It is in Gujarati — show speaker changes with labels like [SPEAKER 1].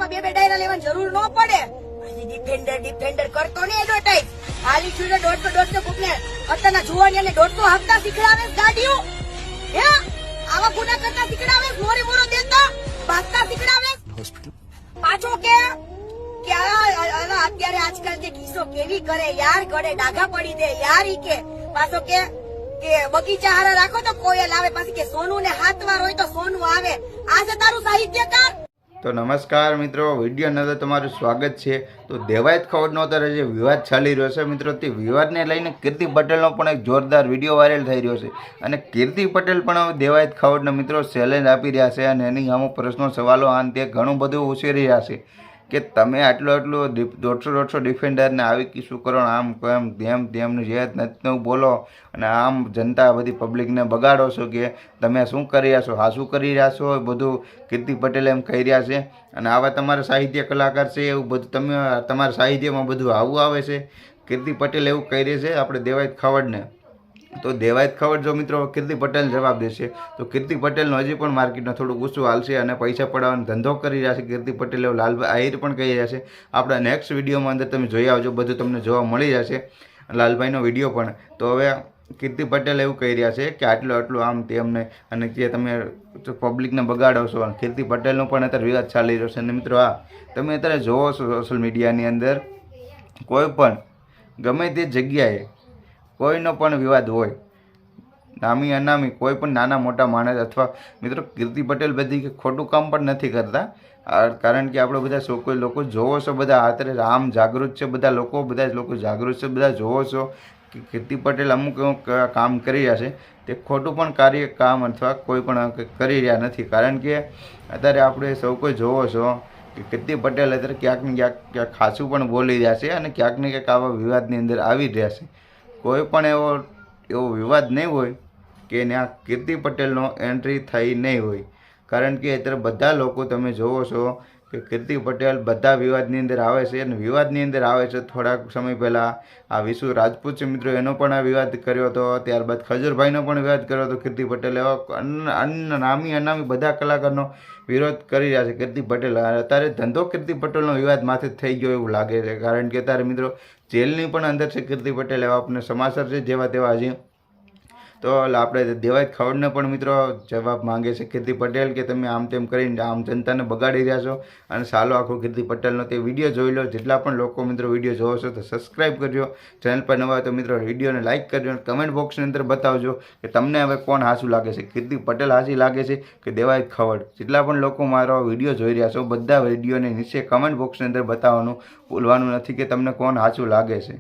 [SPEAKER 1] પેપરમાં બે ડાયરા લેવાની જરૂર ન પડે. ડિફેન્ડર કરતો ને એડવર્ટાઈઝ ખાલી છું 150 કોકને અત્યારના જુવાનિયાને 150 હપ્તા શીખડાવે ગાડીઓ. હે આવા ગુના કરતા શીખડાવે, મોરો દેતા ભાગતા શીખડાવે. પાછો કે અત્યારે આજકાલ જે કિસ્સો કેવી કરે યાર, ગળે ડાઘા પડી દે યાર. ઈ કે પાછો કે બગીચા હારા રાખો તો કોયલ આવે, પછી કે સોનું ને હાથવાર હોય તો સોનું આવે. આ છે તારું સાહિત્યકાર.
[SPEAKER 2] તો નમસ્કાર મિત્રો, વિડીયો અંદર તમારું સ્વાગત છે. તો દેવાયત ખવડનો અત્યારે જે વિવાદ ચાલી રહ્યો છે મિત્રો, તે વિવાદને લઈને કીર્તિ પટેલનો પણ એક જોરદાર વિડીયો વાયરલ થઈ રહ્યો છે. અને કીર્તિ પટેલ પણ દેવાયત ખવડને મિત્રો ચેલેન્જ આપી રહ્યા છે અને એની અમુક પ્રશ્નો સવાલો અને તે ઘણું બધું ઉછેરી રહ્યા છે કે તમે આટલું 150 ડિફેન્ડરને આવી શું કરો, આમ તેમનું જે નથી બોલો અને આમ જનતા બધી પબ્લિકને બગાડો છો કે તમે શું કરી રહ્યા છો, હા શું કરી રહ્યા છો, એ બધું કીર્તિ પટેલ એમ કહી રહ્યા છે. અને આવા તમારા સાહિત્ય કલાકાર છે, એવું બધું તમે તમારા સાહિત્યમાં બધું આવું આવે છે. કીર્તિ પટેલ એવું કહી રહી છે આપણે દેવાયત ખવડને. તો દેવાયત ખવડ જો મિત્રો કીર્તિ પટેલ જવાબ દેશે તો કીર્તિ પટેલનો હજી પણ માર્કેટમાં થોડું ગુસ્સો હાલશે અને પૈસા પડાવવાનો ધંધો કરી રહ્યા છે કીર્તિ પટેલ, એવું લાલભાઈ આહિર પણ કહી રહ્યા છે. આપણા નેક્સ્ટ વિડીયોમાં અંદર તમે જોઈ આવજો, બધું તમને જોવા મળી જશે લાલભાઈનો વિડીયો પણ. તો હવે કીર્તિ પટેલ એવું કહી રહ્યા છે કે આટલું આમ તેમને અને કે તમે પબ્લિકને બગાડો છો. અને કીર્તિ પટેલનો પણ અત્યારે વિવાદ ચાલી રહ્યો છે. અને મિત્રો તમે અત્યારે જોવો છો સોશિયલ મીડિયાની અંદર કોઈ પણ ગમે તે જગ્યાએ કોઈનો પણ વિવાદ હોય, નામી અનામી કોઈ પણ નાના મોટા માણસ અથવા મિત્રો કીર્તિ પટેલ બધી ખોટું કામ પણ નથી કરતા. કારણ કે આપણે બધા કોઈ લોકો જોવો છો, બધા અત્યારે આમ જાગૃત છે, બધા લોકો જાગૃત છે, બધા જોવો છો કે કીર્તિ પટેલ અમુક કામ કરી રહ્યા છે તે ખોટું પણ કામ અથવા કોઈ પણ કરી રહ્યા નથી. કારણ કે અત્યારે આપણે સૌ કોઈ જોવો છો કે કીર્તિ પટેલ અત્યારે ક્યાંક ને ક્યાંક ખાસું પણ બોલી રહ્યા છે અને ક્યાંક ને ક્યાંક આવા વિવાદની અંદર આવી રહ્યા છે. કોઈ પણ એવો વિવાદ નહીં હોય કે ત્યાં કીર્તિ પટેલનો એન્ટ્રી થઈ નહીં હોય. કારણ કે અત્યારે બધા લોકો તમે જોવો છો કે કીર્તિ પટેલ બધા વિવાદની અંદર આવે છે. અને વિવાદની અંદર આવે છે થોડાક સમય પહેલાં આ વિશુ રાજપૂત છે મિત્રો, એનો પણ આ વિવાદ કર્યો હતો. ત્યારબાદ ખજૂરભાઈનો પણ વિવાદ કર્યો હતો કીર્તિ પટેલે. નામી અનામી બધા કલાકારનો વિરોધ કરી રહ્યા છે કીર્તિ પટેલ. અત્યારે ધંધો કીર્તિ પટેલનો વિવાદ માથે થઈ ગયો એવું લાગે છે. કારણ કે અત્યારે મિત્રો જેલની પણ અંદર છે કીર્તિ પટેલ, એવા આપણને સમાચાર છે જેવા તેવા હજી. તો આપણે દેવાયત ખવડને પણ મિત્રો જવાબ માંગે છે કીર્તિ પટેલ કે તમે આમ તેમ કરીને આમ જનતાને બગાડી રહ્યા છો. અને સાલો આખો કીર્તિ પટેલનો તે વિડીયો જોઈ લો. જેટલા પણ લોકો મિત્રો વિડીયો જોવો છો તો સબસ્ક્રાઈબ કરજો, ચેનલ પર નવા હોય તો મિત્રો વિડીયોને લાઇક કરજો અને કમેન્ટ બોક્સની અંદર બતાવજો કે તમને હવે કોણ હાચું લાગે છે, કીર્તિ પટેલ હાચી લાગે છે કે દેવાયત ખવડ. જેટલા પણ લોકો મારો વિડીયો જોઈ રહ્યા છો બધા વિડીયોને નીચે કમેન્ટ બોક્સની અંદર બતાવવાનું ભૂલવાનું નથી કે તમને કોણ હાચું લાગે છે.